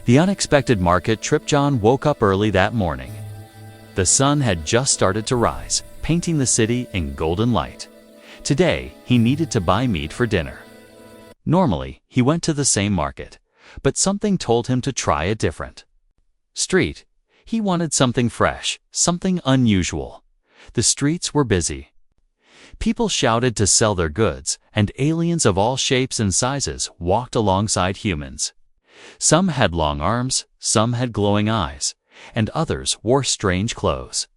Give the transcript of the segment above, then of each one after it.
The unexpected market trip. John woke up early that morning. The sun had just started to rise, painting the city in golden light. Today, he needed to buy meat for dinner. Normally, he went to the same market, but something told him to try a different street. He wanted something fresh, something unusual. The streets were busy. People shouted to sell their goods, and aliens of all shapes and sizes walked alongside humans. Some had long arms, some had glowing eyes, and others wore strange clothes.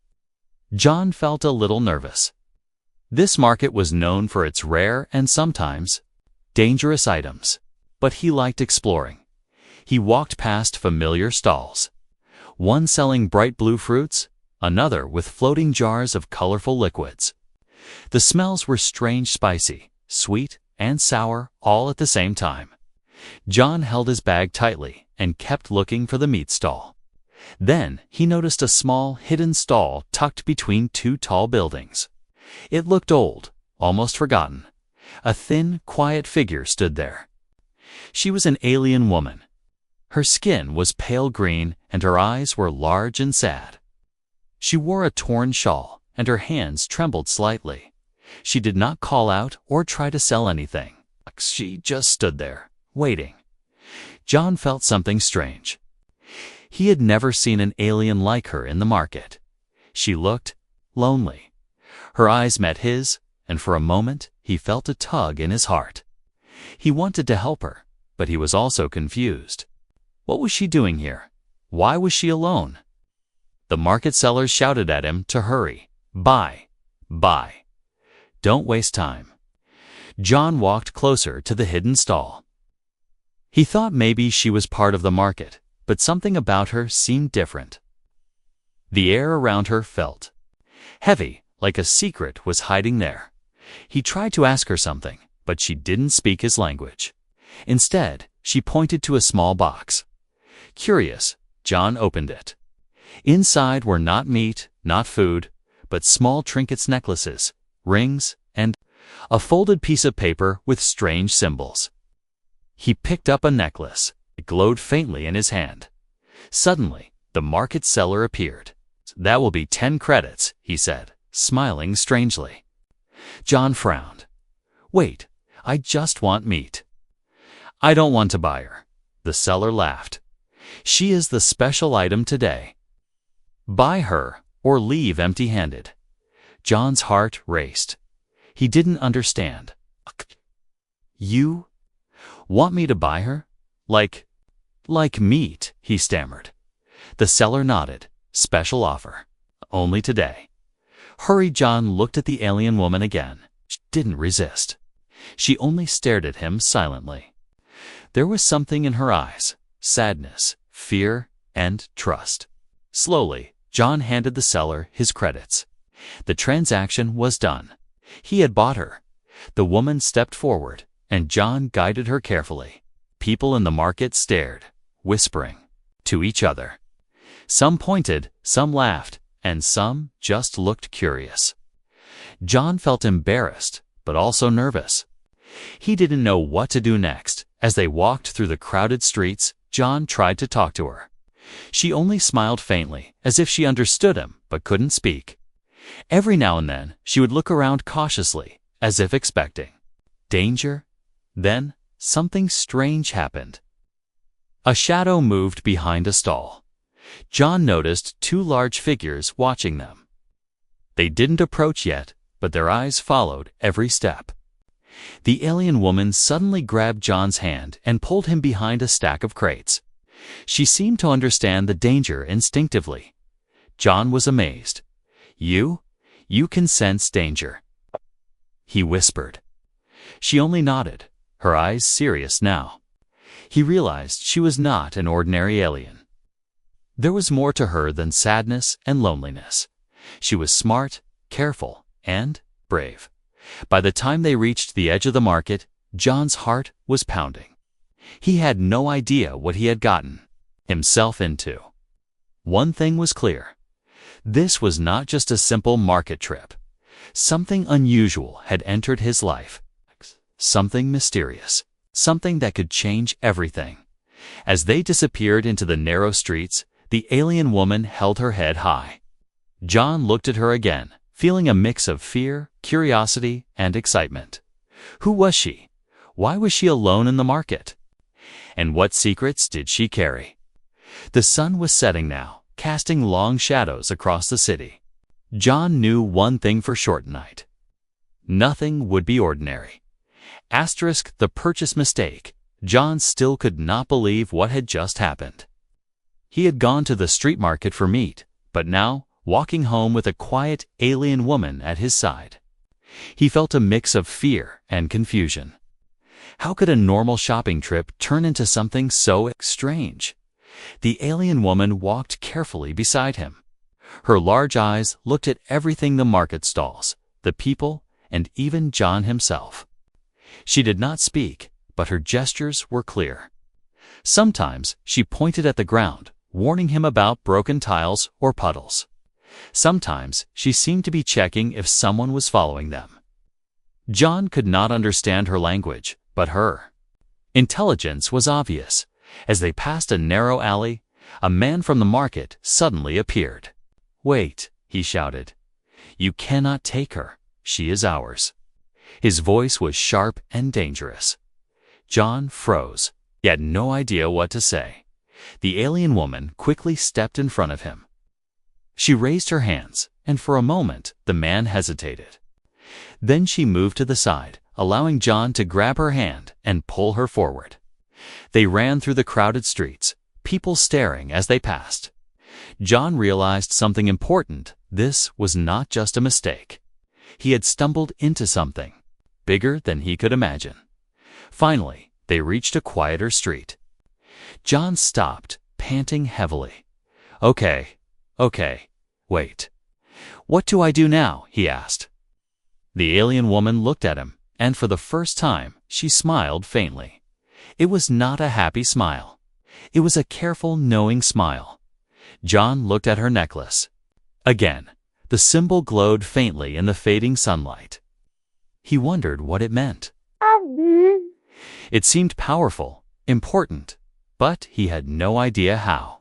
John felt a little nervous. This market was known for its rare and sometimes dangerous items, but he liked exploring. He walked past familiar stalls, one selling bright blue fruits, another with floating jars of colorful liquids. The smells were strange, spicy, sweet, and sour all at the same time. John held his bag tightly and kept looking for the meat stall. Then he noticed a small, hidden stall tucked between two tall buildings. It looked old, almost forgotten. A thin, quiet figure stood there. She was an alien woman. Her skin was pale green and her eyes were large and sad. She wore a torn shawl and her hands trembled slightly. She did not call out or try to sell anything. She just stood there, waiting. John felt something strange. He had never seen an alien like her in the market. She looked lonely. Her eyes met his, and for a moment he felt a tug in his heart. He wanted to help her, but he was also confused. What was she doing here? Why was she alone? The market sellers shouted at him to hurry. Buy, buy. Don't waste time. John walked closer to the hidden stall. He thought maybe she was part of the market, but something about her seemed different. The air around her felt heavy, like a secret was hiding there. He tried to ask her something, but she didn't speak his language. Instead, she pointed to a small box. Curious, John opened it. Inside were not meat, not food, but small trinkets, necklaces, rings, and a folded piece of paper with strange symbols. He picked up a necklace. It glowed faintly in his hand. Suddenly, the market seller appeared. That will be 10 credits, he said, smiling strangely. John frowned. Wait, I just want meat. I don't want to buy her. The seller laughed. She is the special item today. Buy her or leave empty-handed. John's heart raced. He didn't understand. You want me to buy her? Like meat, he stammered. The seller nodded. Special offer. Only today. Hurry. John looked at the alien woman again. She didn't resist. She only stared at him silently. There was something in her eyes. Sadness, fear, and trust. Slowly, John handed the seller his credits. The transaction was done. He had bought her. The woman stepped forward, and John guided her carefully. People in the market stared, whispering to each other. Some pointed, some laughed, and some just looked curious. John felt embarrassed, but also nervous. He didn't know what to do next. As they walked through the crowded streets, John tried to talk to her. She only smiled faintly, as if she understood him, but couldn't speak. Every now and then, she would look around cautiously, as if expecting danger. Then, something strange happened. A shadow moved behind a stall. John noticed 2 large figures watching them. They didn't approach yet, but their eyes followed every step. The alien woman suddenly grabbed John's hand and pulled him behind a stack of crates. She seemed to understand the danger instinctively. John was amazed. You can sense danger," he whispered. She only nodded, her eyes serious now. He realized she was not an ordinary alien. There was more to her than sadness and loneliness. She was smart, careful, and brave. By the time they reached the edge of the market, John's heart was pounding. He had no idea what he had gotten himself into. One thing was clear. This was not just a simple market trip. Something unusual had entered his life. Something mysterious. Something that could change everything. As they disappeared into the narrow streets, the alien woman held her head high. John looked at her again, feeling a mix of fear, curiosity, and excitement. Who was she? Why was she alone in the market? And what secrets did she carry? The sun was setting now, casting long shadows across the city. John knew one thing for sure tonight. Nothing would be ordinary. Asterisk the purchase mistake. John still could not believe what had just happened. He had gone to the street market for meat, but now, walking home with a quiet alien woman at his side, he felt a mix of fear and confusion. How could a normal shopping trip turn into something so strange? The alien woman walked carefully beside him. Her large eyes looked at everything: the market stalls, the people, and even John himself. She did not speak, but her gestures were clear. Sometimes she pointed at the ground, warning him about broken tiles or puddles. Sometimes she seemed to be checking if someone was following them. John could not understand her language, but her intelligence was obvious. As they passed a narrow alley, a man from the market suddenly appeared. "Wait," he shouted. "You cannot take her. She is ours." His voice was sharp and dangerous. John froze. He had no idea what to say. The alien woman quickly stepped in front of him. She raised her hands, and for a moment the man hesitated. Then she moved to the side, allowing John to grab her hand and pull her forward. They ran through the crowded streets, people staring as they passed. John realized something important. This was not just a mistake. He had stumbled into something bigger than he could imagine. Finally, they reached a quieter street. John stopped, panting heavily. Okay, wait. What do I do now?" he asked. The alien woman looked at him, and for the first time, she smiled faintly. It was not a happy smile. It was a careful, knowing smile. John looked at her necklace. Again, the symbol glowed faintly in the fading sunlight. He wondered what it meant. It seemed powerful, important, but he had no idea how.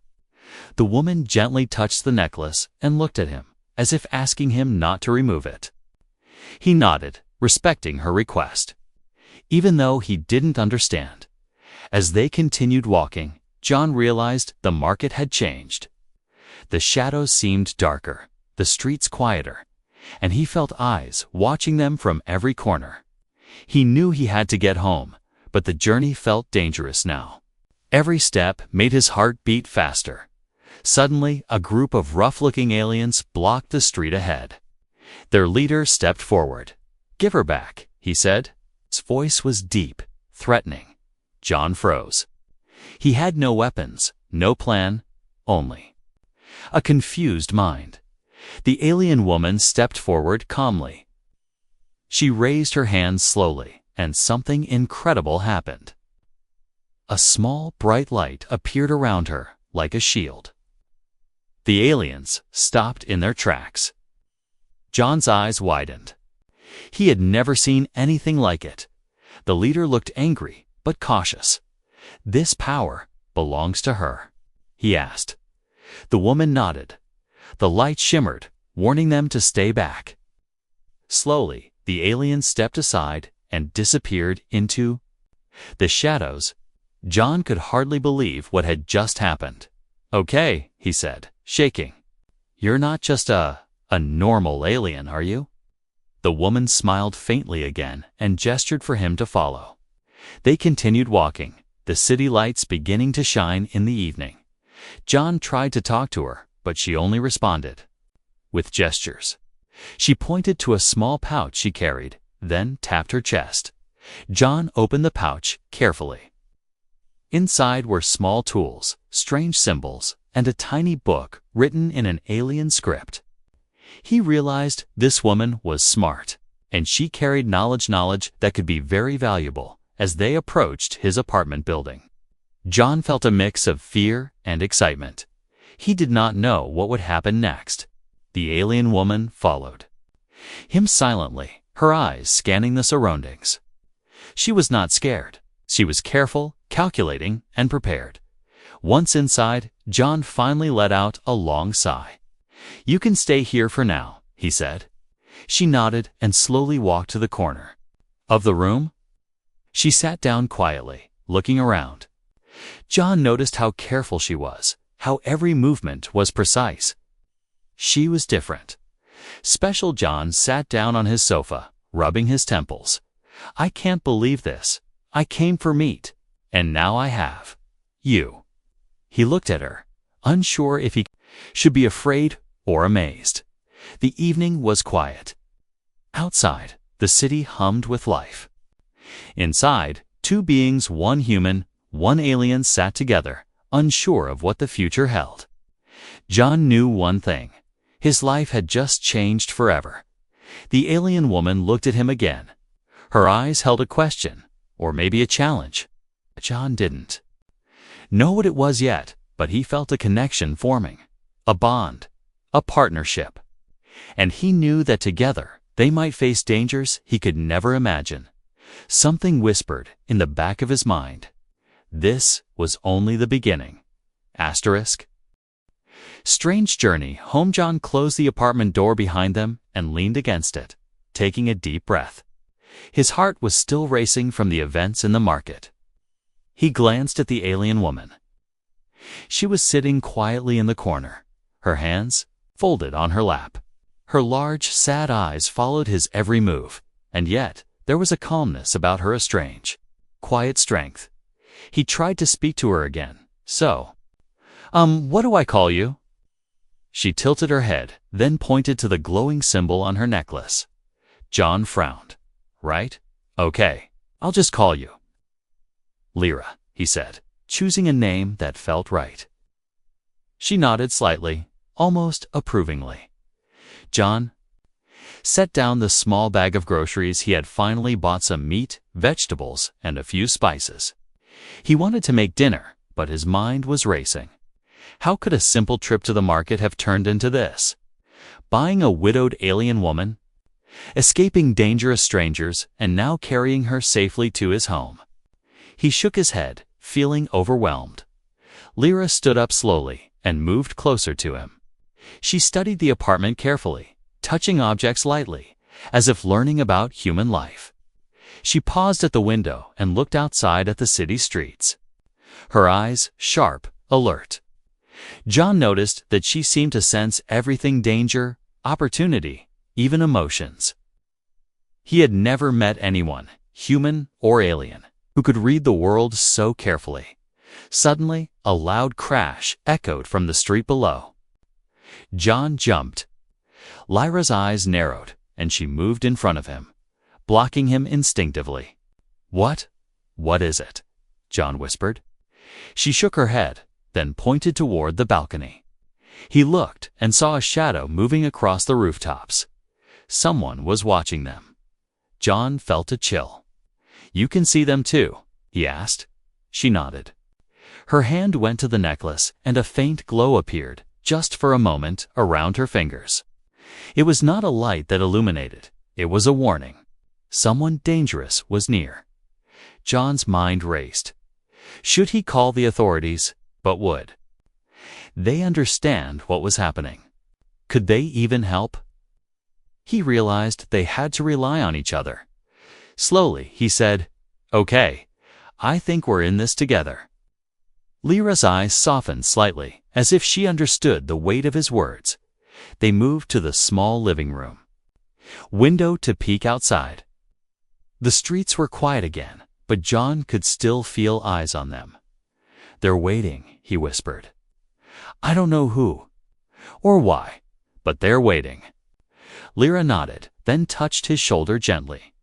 The woman gently touched the necklace and looked at him, as if asking him not to remove it. He nodded, respecting her request, even though he didn't understand. As they continued walking, John realized the market had changed. The shadows seemed darker, the streets quieter, and he felt eyes watching them from every corner. He knew he had to get home, but the journey felt dangerous now. Every step made his heart beat faster. Suddenly, a group of rough-looking aliens blocked the street ahead. Their leader stepped forward. "Give her back," he said. His voice was deep, threatening. John froze. He had no weapons, no plan, only a confused mind. The alien woman stepped forward calmly. She raised her hands slowly, and something incredible happened. A small, bright light appeared around her, like a shield. The aliens stopped in their tracks. John's eyes widened. He had never seen anything like it. The leader looked angry, but cautious. "This power belongs to her?" he asked. The woman nodded. The light shimmered, warning them to stay back. Slowly, the aliens stepped aside and disappeared into the shadows. John could hardly believe what had just happened. "Okay," he said, shaking. "You're not just a normal alien, are you?" The woman smiled faintly again and gestured for him to follow. They continued walking, the city lights beginning to shine in the evening. John tried to talk to her, but she only responded with gestures. She pointed to a small pouch she carried, then tapped her chest. John opened the pouch carefully. Inside were small tools, strange symbols, and a tiny book written in an alien script. He realized this woman was smart, and she carried knowledge that could be very valuable. As they approached his apartment building, John felt a mix of fear and excitement. He did not know what would happen next. The alien woman followed him silently, her eyes scanning the surroundings. She was not scared, She was careful, calculating, and prepared. Once inside, John finally let out a long sigh. "You can stay here for now," he said. She nodded and slowly walked to the corner of the room. She sat down quietly, looking around. John noticed how careful she was, how every movement was precise. She was different. Special John sat down on his sofa, rubbing his temples. "I can't believe this. I came for meat, and now I have you." He looked at her, unsure if he should be afraid or amazed. The evening was quiet. Outside, the city hummed with life. Inside, two beings, one human, one alien, sat together, unsure of what the future held. John knew one thing. His life had just changed forever. The alien woman looked at him again. Her eyes held a question, or maybe a challenge. John didn't know what it was yet, but he felt a connection forming, a bond, a partnership. And he knew that together they might face dangers he could never imagine. Something whispered in the back of his mind. This was only the beginning. Asterisk. Strange journey home. John closed the apartment door behind them and leaned against it, taking a deep breath. His heart was still racing from the events in the market. He glanced at the alien woman. She was sitting quietly in the corner, her hands folded on her lap. Her large, sad eyes followed his every move, and yet there was a calmness about her, a strange, quiet strength. He tried to speak to her again. "So, what do I call you?" She tilted her head, then pointed to the glowing symbol on her necklace. John frowned. "Right? Okay, I'll just call you Lyra," he said, choosing a name that felt right. She nodded slightly, almost approvingly. John set down the small bag of groceries. He had finally bought some meat, vegetables, and a few spices. He wanted to make dinner, but his mind was racing. How could a simple trip to the market have turned into this? Buying a widowed alien woman, escaping dangerous strangers, and now carrying her safely to his home. He shook his head, feeling overwhelmed. Lyra stood up slowly and moved closer to him. She studied the apartment carefully, touching objects lightly, as if learning about human life. She paused at the window and looked outside at the city streets. Her eyes sharp, alert. John noticed that she seemed to sense everything: danger, opportunity, even emotions. He had never met anyone, human or alien, who could read the world so carefully. Suddenly, a loud crash echoed from the street below. John jumped. Lyra's eyes narrowed, and she moved in front of him, blocking him instinctively. What is it?" John whispered. She shook her head, then pointed toward the balcony. He looked and saw a shadow moving across the rooftops. Someone was watching them. John felt a chill. "You can see them too?" he asked. She nodded. Her hand went to the necklace, and a faint glow appeared, just for a moment, around her fingers. It was not a light that illuminated. It was a warning. Someone dangerous was near. John's mind raced. Should he call the authorities? But would they understand what was happening? Could they even help? He realized they had to rely on each other. Slowly, he said, "Okay, I think we're in this together." Lyra's eyes softened slightly, as if she understood the weight of his words. They moved to the small living room. Window to peek outside. The streets were quiet again, but John could still feel eyes on them. "They're waiting," he whispered. "I don't know who or why, but they're waiting." Lyra nodded, then touched his shoulder gently.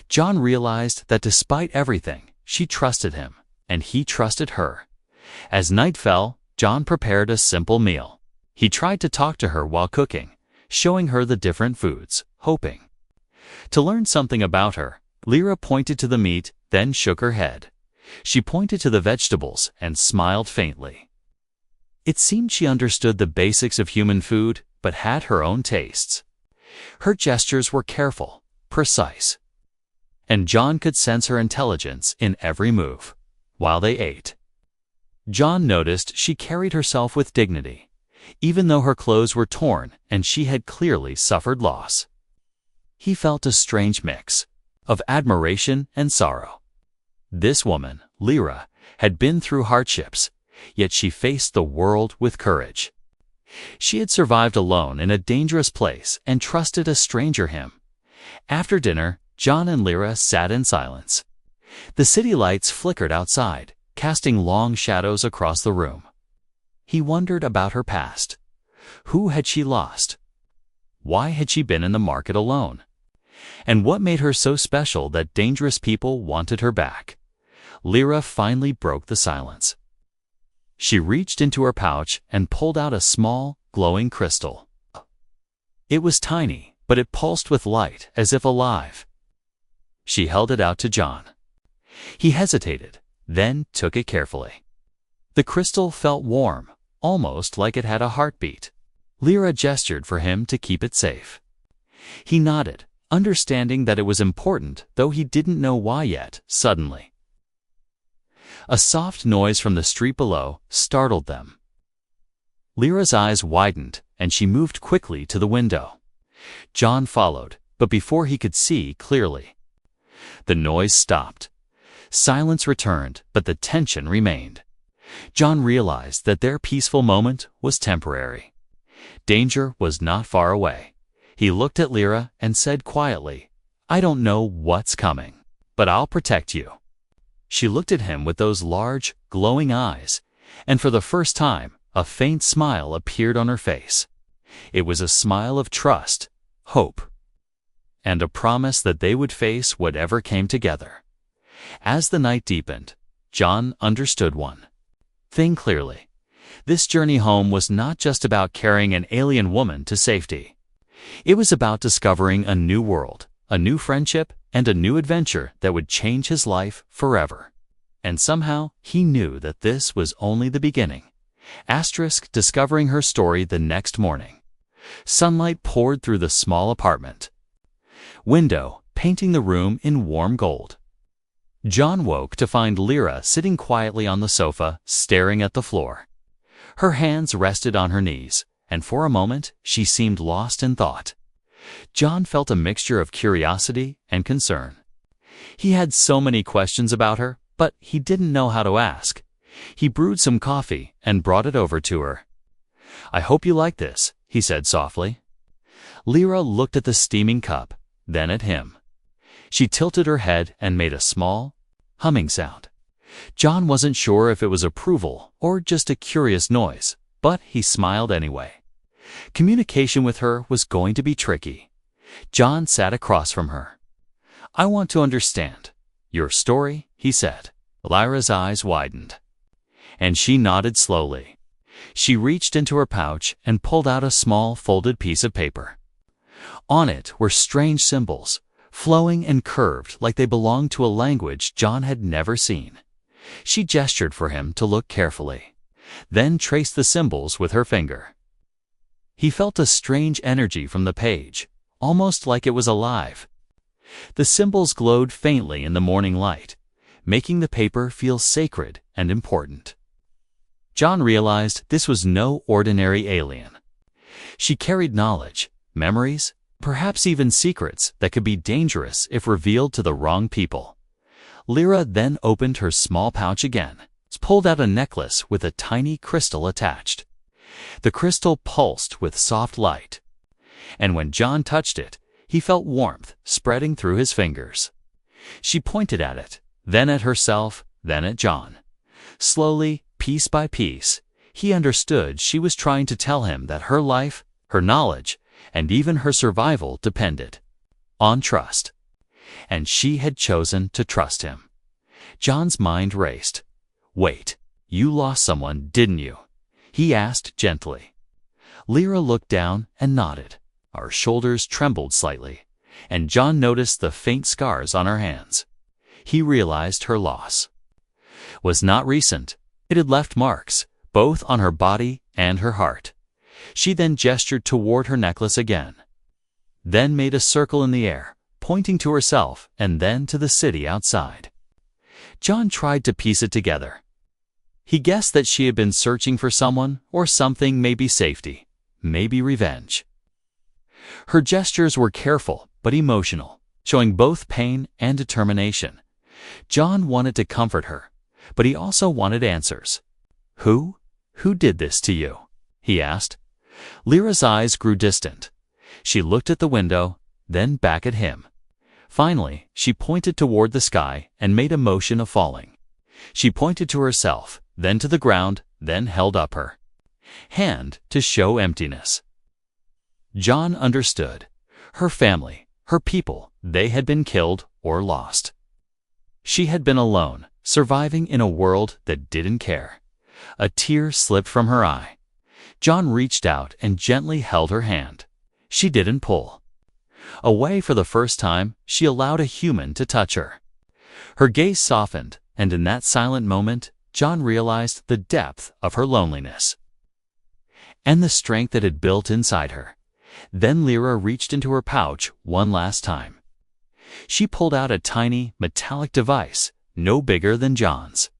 John realized that despite everything, she trusted him, and he trusted her. As night fell, John prepared a simple meal. He tried to talk to her while cooking, showing her the different foods, hoping to learn something about her. Lyra pointed to the meat, then shook her head. She pointed to the vegetables and smiled faintly. It seemed she understood the basics of human food, but had her own tastes. Her gestures were careful, precise. and John could sense her intelligence in every move. While they ate, John noticed she carried herself with dignity, even though her clothes were torn and she had clearly suffered loss. He felt a strange mix of admiration and sorrow. This woman, Lyra, had been through hardships, yet she faced the world with courage. She had survived alone in a dangerous place and trusted a stranger him. After dinner, John and Lyra sat in silence. The city lights flickered outside, casting long shadows across the room. He wondered about her past. Who had she lost? Why had she been in the market alone? And what made her so special that dangerous people wanted her back? Lyra finally broke the silence. She reached into her pouch and pulled out a small, glowing crystal. It was tiny, but it pulsed with light as if alive. She held it out to John. He hesitated, then took it carefully. The crystal felt warm, almost like it had a heartbeat. Lyra gestured for him to keep it safe. He nodded, understanding that it was important, though he didn't know why yet. Suddenly, a soft noise from the street below startled them. Lyra's eyes widened, and she moved quickly to the window. John followed, but before he could see clearly, the noise stopped. Silence returned, but the tension remained. John realized that their peaceful moment was temporary. Danger was not far away. He looked at Lyra and said quietly, "I don't know what's coming, but I'll protect you." She looked at him with those large, glowing eyes, and for the first time, a faint smile appeared on her face. It was a smile of trust, hope, and a promise that they would face whatever came together. As the night deepened, John understood one thing clearly. This journey home was not just about carrying an alien woman to safety. It was about discovering a new world, a new friendship, and a new adventure that would change his life forever. And somehow, he knew that this was only the beginning. Discovering her story the next morning. Sunlight poured through the small apartment window, painting the room in warm gold. John woke to find Lyra sitting quietly on the sofa, staring at the floor. Her hands rested on her knees, and for a moment she seemed lost in thought. John felt a mixture of curiosity and concern. He had so many questions about her, but he didn't know how to ask. He brewed some coffee and brought it over to her. "I hope you like this," he said softly. Lyra looked at the steaming cup, then at him. She tilted her head and made a small, humming sound. John wasn't sure if it was approval or just a curious noise, but he smiled anyway. Communication with her was going to be tricky. John sat across from her. "I want to understand your story," he said. Lyra's eyes widened, and she nodded slowly. She reached into her pouch and pulled out a small folded piece of paper. On it were strange symbols, flowing and curved like they belonged to a language John had never seen. She gestured for him to look carefully, then traced the symbols with her finger. He felt a strange energy from the page, almost like it was alive. The symbols glowed faintly in the morning light, making the paper feel sacred and important. John realized this was no ordinary alien. She carried knowledge, memories, perhaps even secrets that could be dangerous if revealed to the wrong people. Lyra then opened her small pouch again, pulled out a necklace with a tiny crystal attached. The crystal pulsed with soft light, and when John touched it, he felt warmth spreading through his fingers. She pointed at it, then at herself, then at John. Slowly, piece by piece, he understood she was trying to tell him that her life, her knowledge, and even her survival depended on trust. And she had chosen to trust him. John's mind raced. "Wait, you lost someone, didn't you?" he asked gently. Lyra looked down and nodded. Her shoulders trembled slightly, and John noticed the faint scars on her hands. He realized her loss was not recent. It had left marks, both on her body and her heart. She then gestured toward her necklace again, then made a circle in the air, pointing to herself and then to the city outside. John tried to piece it together. He guessed that she had been searching for someone or something, maybe safety, maybe revenge. Her gestures were careful but emotional, showing both pain and determination. John wanted to comfort her, but he also wanted answers. Who did this to you?" he asked. Lyra's eyes grew distant. She looked at the window, then back at him. Finally, she pointed toward the sky and made a motion of falling. She pointed to herself, then to the ground, then held up her hand to show emptiness. John understood. Her family, her people, they had been killed or lost. She had been alone, surviving in a world that didn't care. A tear slipped from her eye. John reached out and gently held her hand. She didn't pull away. For the first time, she allowed a human to touch her. Her gaze softened, and in that silent moment, John realized the depth of her loneliness and the strength that had built inside her. Then Lyra reached into her pouch one last time. She pulled out a tiny, metallic device, no bigger than John's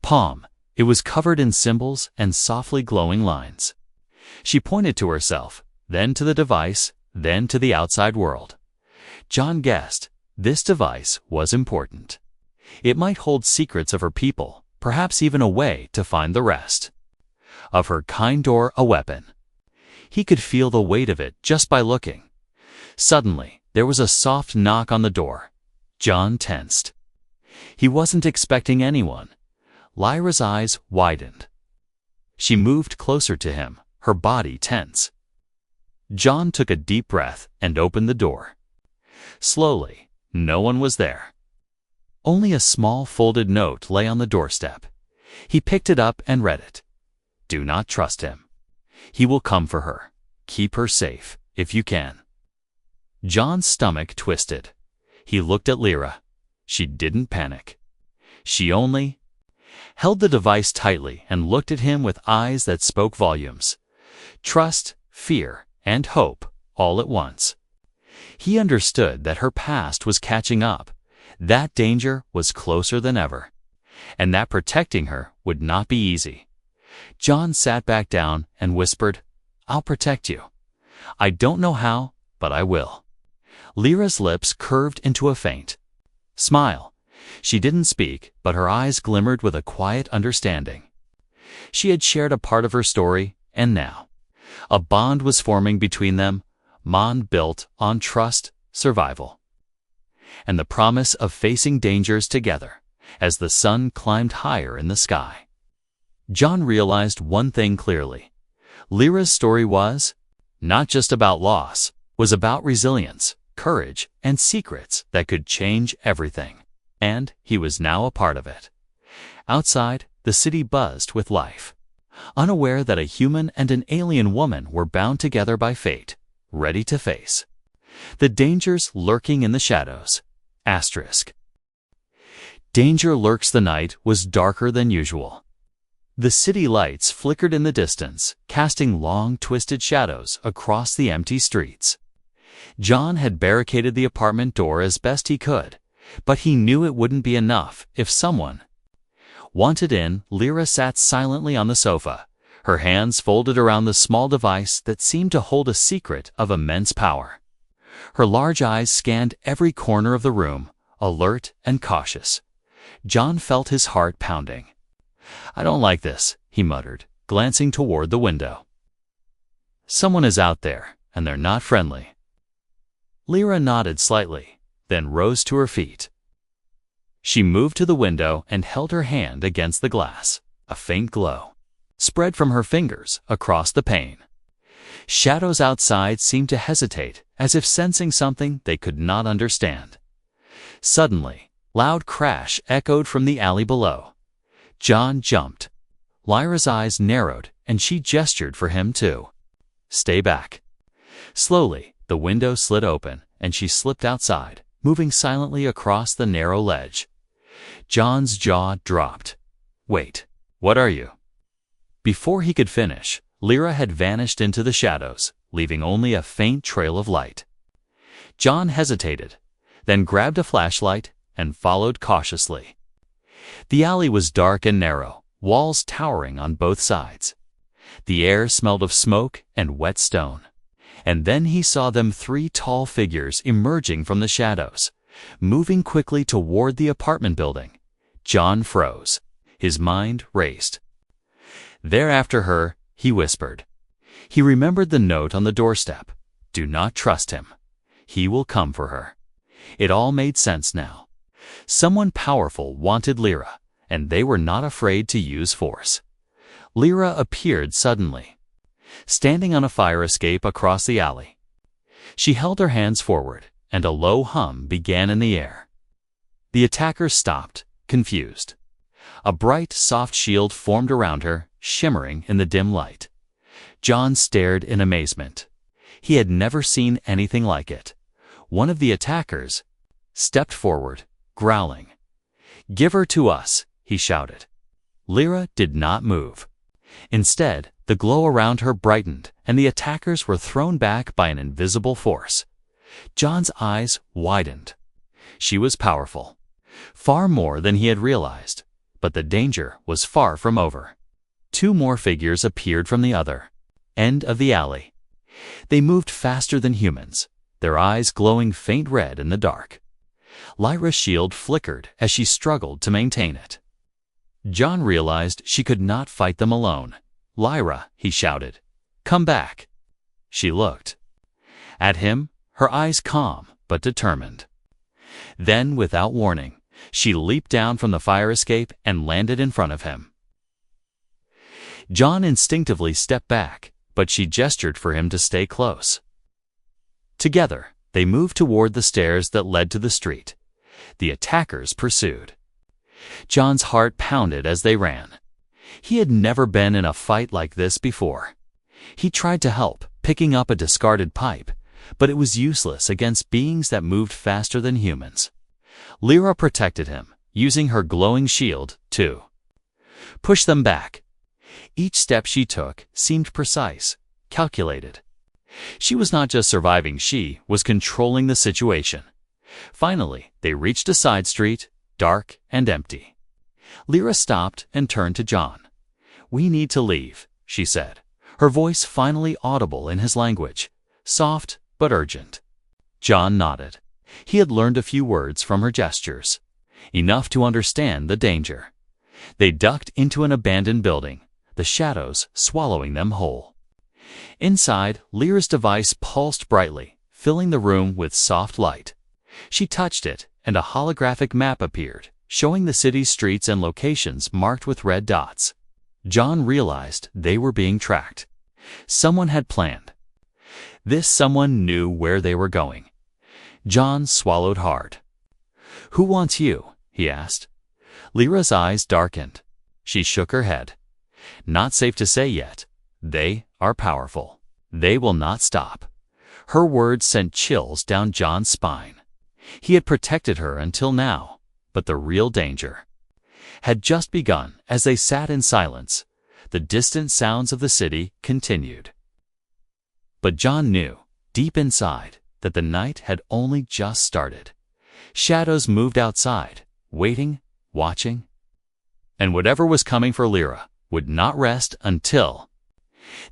palm. It was covered in symbols and softly glowing lines. She pointed to herself, then to the device, then to the outside world. John guessed this device was important. It might hold secrets of her people, perhaps even a way to find the rest of her kind, or a weapon. He could feel the weight of it just by looking. Suddenly, there was a soft knock on the door. John tensed. He wasn't expecting anyone. Lyra's eyes widened. She moved closer to him, her body tense. John took a deep breath and opened the door. Slowly, no one was there. Only a small folded note lay on the doorstep. He picked it up and read it. "Do not trust him. He will come for her. Keep her safe, if you can." John's stomach twisted. He looked at Lyra. She didn't panic. She only held the device tightly and looked at him with eyes that spoke volumes. Trust, fear, and hope, all at once. He understood that her past was catching up, that danger was closer than ever, and that protecting her would not be easy. John sat back down and whispered, "I'll protect you. I don't know how, but I will." Lyra's lips curved into a faint smile. She didn't speak, but her eyes glimmered with a quiet understanding. She had shared a part of her story, and now a bond was forming between them, bond built on trust, survival, and the promise of facing dangers together as the sun climbed higher in the sky. John realized one thing clearly. Lyra's story was not just about loss, was about resilience, courage, and secrets that could change everything. And he was now a part of it. Outside, the city buzzed with life, unaware that a human and an alien woman were bound together by fate, ready to face the dangers lurking in the shadows. Asterisk. Danger lurks. The night was darker than usual. The city lights flickered in the distance, casting long, twisted shadows across the empty streets. John had barricaded the apartment door as best he could, but he knew it wouldn't be enough if someone wanted in. Lyra sat silently on the sofa, her hands folded around the small device that seemed to hold a secret of immense power. Her large eyes scanned every corner of the room, alert and cautious. John felt his heart pounding. "I don't like this," he muttered, glancing toward the window. "Someone is out there, and they're not friendly." Lyra nodded slightly, then rose to her feet. She moved to the window and held her hand against the glass. A faint glow spread from her fingers across the pane. Shadows outside seemed to hesitate, as if sensing something they could not understand. Suddenly, loud crash echoed from the alley below. John jumped. Lyra's eyes narrowed, and she gestured for him to stay back. Slowly, the window slid open, and she slipped outside, moving silently across the narrow ledge. John's jaw dropped. "Wait, what are you?" Before he could finish, Lyra had vanished into the shadows, leaving only a faint trail of light. John hesitated, then grabbed a flashlight and followed cautiously. The alley was dark and narrow, walls towering on both sides. The air smelled of smoke and wet stone. And then he saw them three tall figures emerging from the shadows, moving quickly toward the apartment building. John froze. His mind raced. "They're after her," he whispered. He remembered the note on the doorstep. "Do not trust him. He will come for her." It all made sense now. Someone powerful wanted Lyra, and they were not afraid to use force. Lyra appeared suddenly, standing on a fire escape across the alley. She held her hands forward, and a low hum began in the air. The attackers stopped, confused. A bright, soft shield formed around her, shimmering in the dim light. John stared in amazement. He had never seen anything like it. One of the attackers stepped forward, growling. "Give her to us," he shouted. Lyra did not move. Instead, the glow around her brightened, and the attackers were thrown back by an invisible force. John's eyes widened. She was powerful, far more than he had realized, but the danger was far from over. Two more figures appeared from the other end of the alley. They moved faster than humans, their eyes glowing faint red in the dark. Lyra's shield flickered as she struggled to maintain it. John realized she could not fight them alone. "Lyra," he shouted, "come back." She looked at him, her eyes calm but determined. Then, without warning, she leaped down from the fire escape and landed in front of him. John instinctively stepped back, but she gestured for him to stay close. Together, they moved toward the stairs that led to the street. The attackers pursued. John's heart pounded as they ran. He had never been in a fight like this before. He tried to help, picking up a discarded pipe, but it was useless against beings that moved faster than humans. Lyra protected him, using her glowing shield to push them back. Each step she took seemed precise, calculated. She was not just surviving, she was controlling the situation. Finally, they reached a side street, dark and empty. Lyra stopped and turned to John. "We need to leave," she said, her voice finally audible in his language, soft but urgent. John nodded. He had learned a few words from her gestures, enough to understand the danger. They ducked into an abandoned building, the shadows swallowing them whole. Inside, Lyra's device pulsed brightly, filling the room with soft light. She touched it, and a holographic map appeared, showing the city's streets and locations marked with red dots. John realized they were being tracked. Someone had planned. This someone knew where they were going. John swallowed hard. "Who wants you?" he asked. Lyra's eyes darkened. She shook her head. "Not safe to say yet. They are powerful. They will not stop." Her words sent chills down John's spine. He had protected her until now, but the real danger had just begun. As they sat in silence, the distant sounds of the city continued. But John knew, deep inside, that the night had only just started. Shadows moved outside, waiting, watching. And whatever was coming for Lyra would not rest until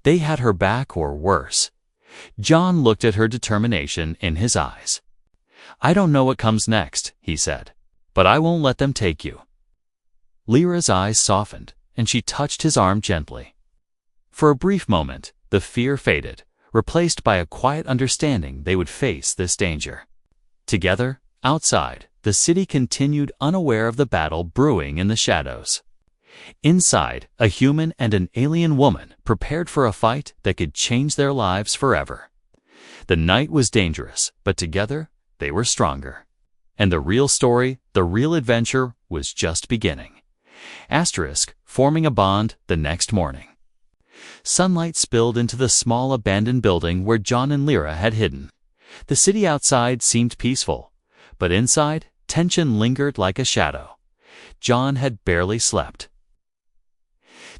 they had her back or worse. John looked at her determination in his eyes. "I don't know what comes next," he said, "but I won't let them take you." Lyra's eyes softened, and she touched his arm gently. For a brief moment, the fear faded, replaced by a quiet understanding they would face this danger. Together, outside, the city continued, unaware of the battle brewing in the shadows. Inside, a human and an alien woman prepared for a fight that could change their lives forever. The night was dangerous, but together, they were stronger. And the real story, the real adventure, was just beginning. Forming a bond the next morning. Sunlight spilled into the small abandoned building where John and Lyra had hidden. The city outside seemed peaceful, but inside, tension lingered like a shadow. John had barely slept.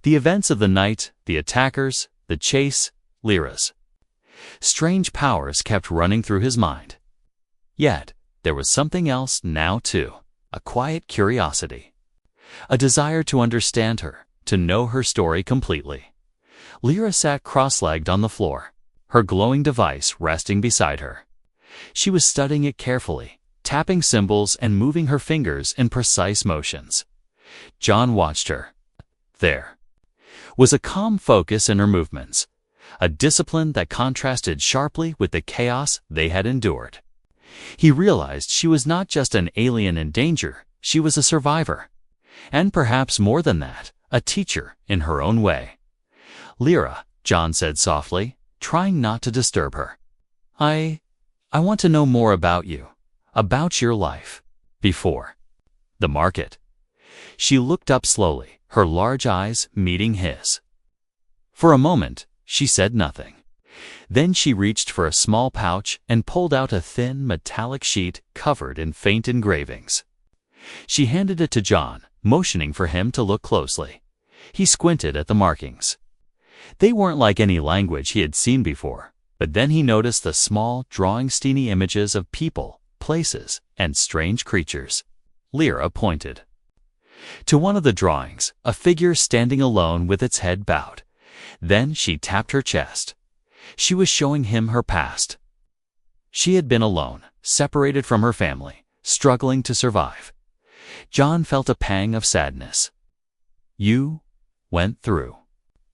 The events of the night, the attackers, the chase, Lyra's strange powers kept running through his mind. Yet, there was something else now too, a quiet curiosity. A desire to understand her, to know her story completely. Lyra sat cross-legged on the floor, her glowing device resting beside her. She was studying it carefully, tapping symbols and moving her fingers in precise motions. John watched her. There was a calm focus in her movements, a discipline that contrasted sharply with the chaos they had endured. He realized she was not just an alien in danger, she was a survivor. And perhaps more than that, a teacher in her own way. "Lyra," John said softly, trying not to disturb her. I want to know more about you, about your life, before the market." She looked up slowly, her large eyes meeting his. For a moment, she said nothing. Then she reached for a small pouch and pulled out a thin, metallic sheet covered in faint engravings. She handed it to John, motioning for him to look closely. He squinted at the markings. They weren't like any language he had seen before, but then he noticed the small, drawing-steeny images of people, places, and strange creatures. Lyra pointed to one of the drawings, a figure standing alone with its head bowed. Then she tapped her chest. She was showing him her past. She had been alone, separated from her family, struggling to survive. John felt a pang of sadness. "You went through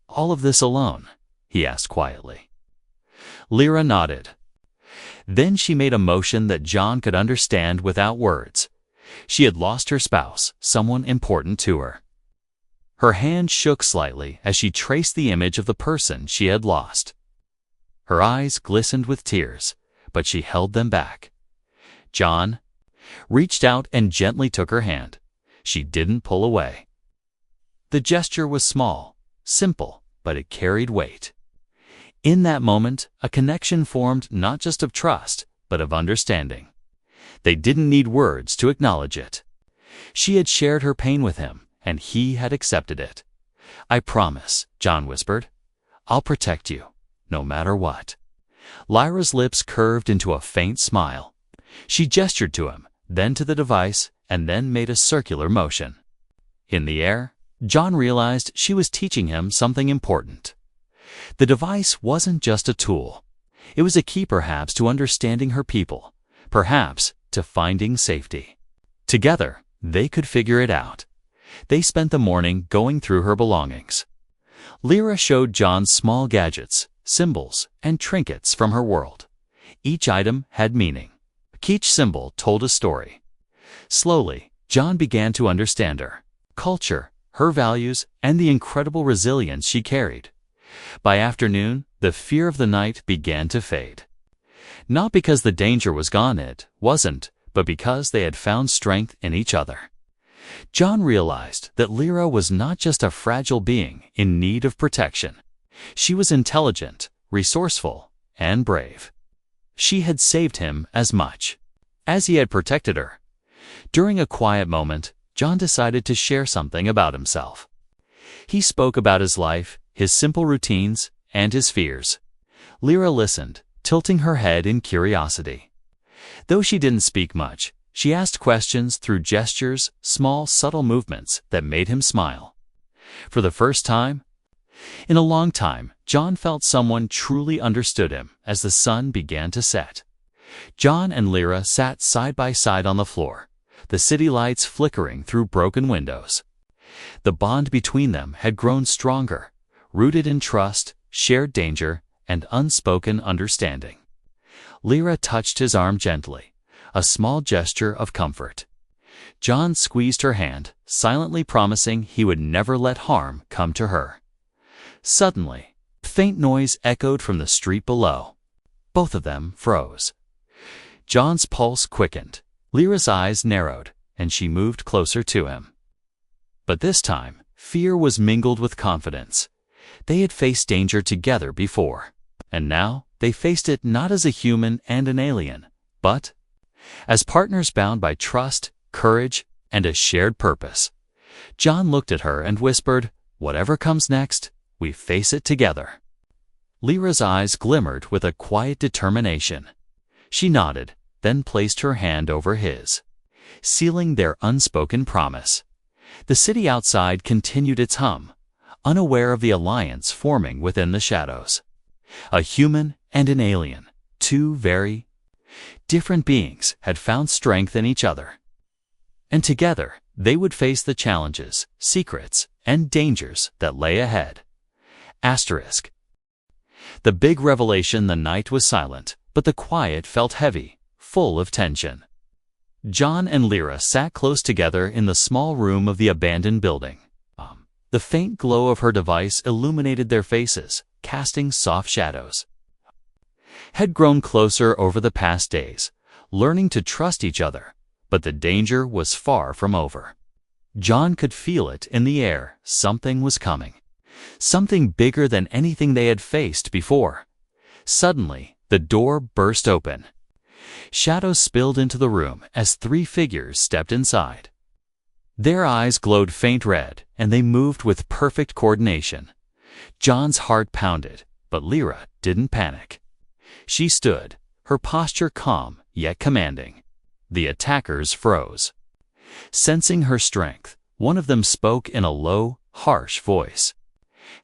all of this alone?" he asked quietly. Lyra nodded. Then she made a motion that John could understand without words. She had lost her spouse, someone important to her. Her hand shook slightly as she traced the image of the person she had lost. Her eyes glistened with tears, but she held them back. John reached out and gently took her hand. She didn't pull away. The gesture was small, simple, but it carried weight. In that moment, a connection formed not just of trust, but of understanding. They didn't need words to acknowledge it. She had shared her pain with him, and he had accepted it. "I promise," John whispered. "I'll protect you, no matter what." Lyra's lips curved into a faint smile. She gestured to him, then to the device, and then made a circular motion. In the air, John realized she was teaching him something important. The device wasn't just a tool. It was a key perhaps to understanding her people, perhaps to finding safety. Together, they could figure it out. They spent the morning going through her belongings. Lyra showed John small gadgets, symbols, and trinkets from her world. Each item had meaning. Each symbol told a story. Slowly, John began to understand her culture, her values, and the incredible resilience she carried. By afternoon, the fear of the night began to fade. Not because the danger was gone, it wasn't, but because they had found strength in each other. John realized that Lyra was not just a fragile being in need of protection. She was intelligent, resourceful, and brave. She had saved him as much as he had protected her. During a quiet moment, John decided to share something about himself. He spoke about his life, his simple routines, and his fears. Lyra listened, tilting her head in curiosity. Though she didn't speak much, she asked questions through gestures, small, subtle movements that made him smile. For the first time in a long time, John felt someone truly understood him as the sun began to set. John and Lyra sat side by side on the floor, the city lights flickering through broken windows. The bond between them had grown stronger, rooted in trust, shared danger, and unspoken understanding. Lyra touched his arm gently, a small gesture of comfort. John squeezed her hand, silently promising he would never let harm come to her. Suddenly, a faint noise echoed from the street below. Both of them froze. John's pulse quickened, Lyra's eyes narrowed, and she moved closer to him. But this time, fear was mingled with confidence. They had faced danger together before, and now they faced it not as a human and an alien, but as partners bound by trust, courage, and a shared purpose. John looked at her and whispered, "Whatever comes next, we face it together." Lyra's eyes glimmered with a quiet determination. She nodded, then placed her hand over his, sealing their unspoken promise. The city outside continued its hum, unaware of the alliance forming within the shadows. A human and an alien, two very different beings, had found strength in each other. And together, they would face the challenges, secrets, and dangers that lay ahead. Asterisk. The big revelation: the night was silent, but the quiet felt heavy, full of tension. John and Lyra sat close together in the small room of the abandoned building. The faint glow of her device illuminated their faces, casting soft shadows. Had grown closer over the past days, learning to trust each other, but the danger was far from over. John could feel it in the air. Something was coming. Something bigger than anything they had faced before. Suddenly, the door burst open. Shadows spilled into the room as three figures stepped inside. Their eyes glowed faint red, and they moved with perfect coordination. John's heart pounded, but Lyra didn't panic. She stood, her posture calm yet commanding. The attackers froze. Sensing her strength, one of them spoke in a low, harsh voice.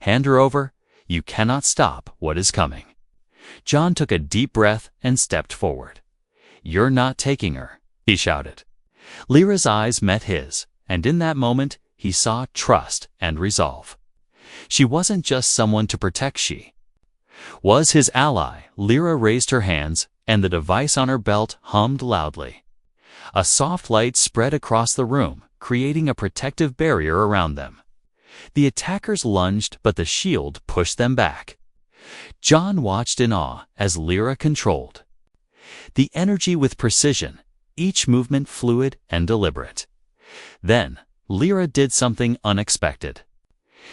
"Hand her over. You cannot stop what is coming." John took a deep breath and stepped forward. "You're not taking her," he shouted. Lyra's eyes met his, and in that moment he saw trust and resolve. She wasn't just someone to protect, she was his ally. Lyra raised her hands, and the device on her belt hummed loudly. A soft light spread across the room, creating a protective barrier around them. The attackers lunged, but the shield pushed them back. John watched in awe as Lyra controlled the energy with precision, each movement fluid and deliberate. Then, Lyra did something unexpected.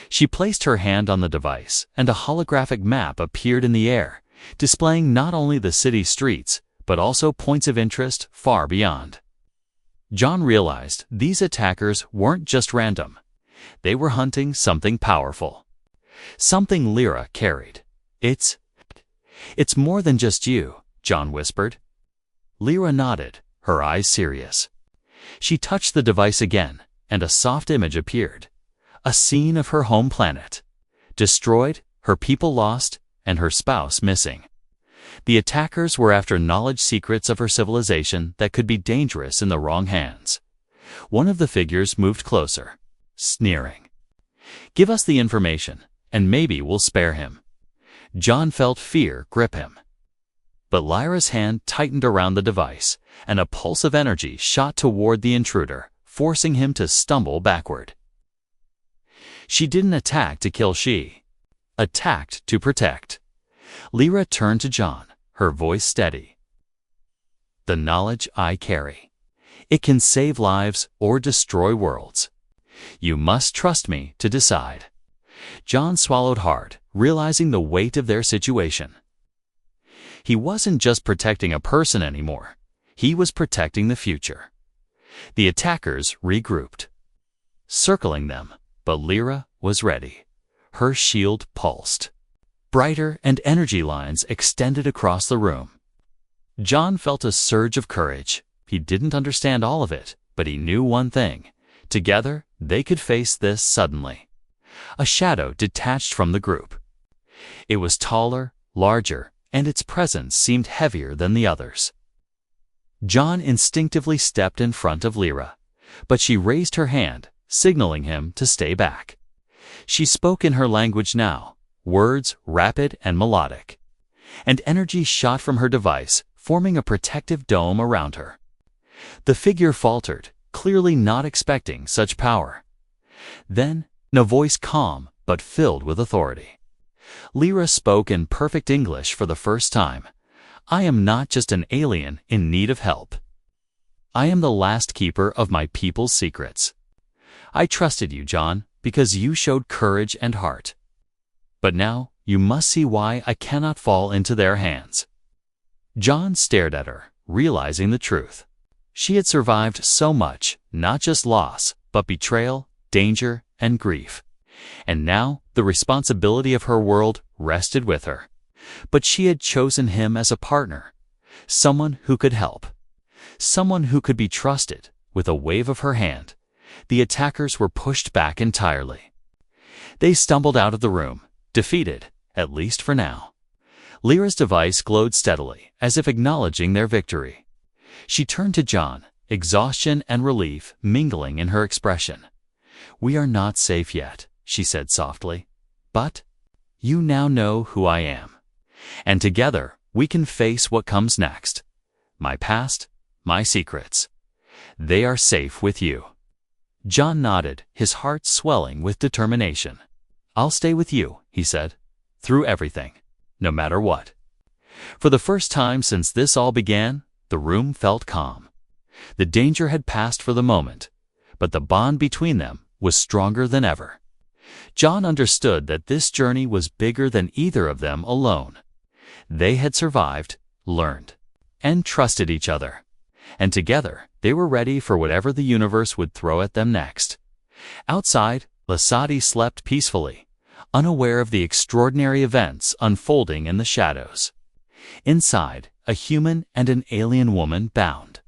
She placed her hand on the device, and a holographic map appeared in the air, displaying not only the city streets, but also points of interest far beyond. John realized these attackers weren't just random. They were hunting something powerful. Something Lyra carried. It's more than just you," John whispered. Lyra nodded, her eyes serious. She touched the device again, and a soft image appeared. A scene of her home planet. Destroyed, her people lost, and her spouse missing. The attackers were after knowledge, secrets of her civilization that could be dangerous in the wrong hands. One of the figures moved closer, sneering. "Give us the information, and maybe we'll spare him." John felt fear grip him. But Lyra's hand tightened around the device, and a pulse of energy shot toward the intruder, forcing him to stumble backward. She didn't attack to kill, she attacked to protect. Lyra turned to John, her voice steady. "The knowledge I carry. It can save lives or destroy worlds. You must trust me to decide." John swallowed hard, realizing the weight of their situation. He wasn't just protecting a person anymore. He was protecting the future. The attackers regrouped, circling them, but Lyra was ready. Her shield pulsed. Brighter and energy lines extended across the room. John felt a surge of courage. He didn't understand all of it, but he knew one thing. Together, they could face this. Suddenly, a shadow detached from the group. It was taller, larger, and its presence seemed heavier than the others. John instinctively stepped in front of Lyra, but she raised her hand, signaling him to stay back. She spoke in her language now, words rapid and melodic, and energy shot from her device, forming a protective dome around her. The figure faltered, clearly not expecting such power. Then, in a voice calm but filled with authority, Lyra spoke in perfect English for the first time. "I am not just an alien in need of help. I am the last keeper of my people's secrets. I trusted you, John, because you showed courage and heart. But now you must see why I cannot fall into their hands." John stared at her, realizing the truth. She had survived so much, not just loss, but betrayal, danger, and grief. And now the responsibility of her world rested with her. But she had chosen him as a partner, someone who could help, someone who could be trusted. With a wave of her hand, the attackers were pushed back entirely. They stumbled out of the room, defeated, at least for now. Lyra's device glowed steadily, as if acknowledging their victory. She turned to John, exhaustion and relief mingling in her expression. "We are not safe yet," she said softly. "But you now know who I am. And together we can face what comes next. My past, my secrets. They are safe with you." John nodded, his heart swelling with determination. "I'll stay with you," he said, "through everything, no matter what." For the first time since this all began, the room felt calm. The danger had passed for the moment, but the bond between them was stronger than ever. John understood that this journey was bigger than either of them alone. They had survived, learned, and trusted each other. And together, they were ready for whatever the universe would throw at them next. Outside, Lasati slept peacefully, unaware of the extraordinary events unfolding in the shadows. Inside, a human and an alien woman bound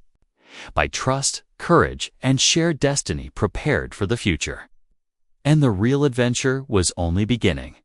by trust, courage, and shared destiny prepared for the future. And the real adventure was only beginning.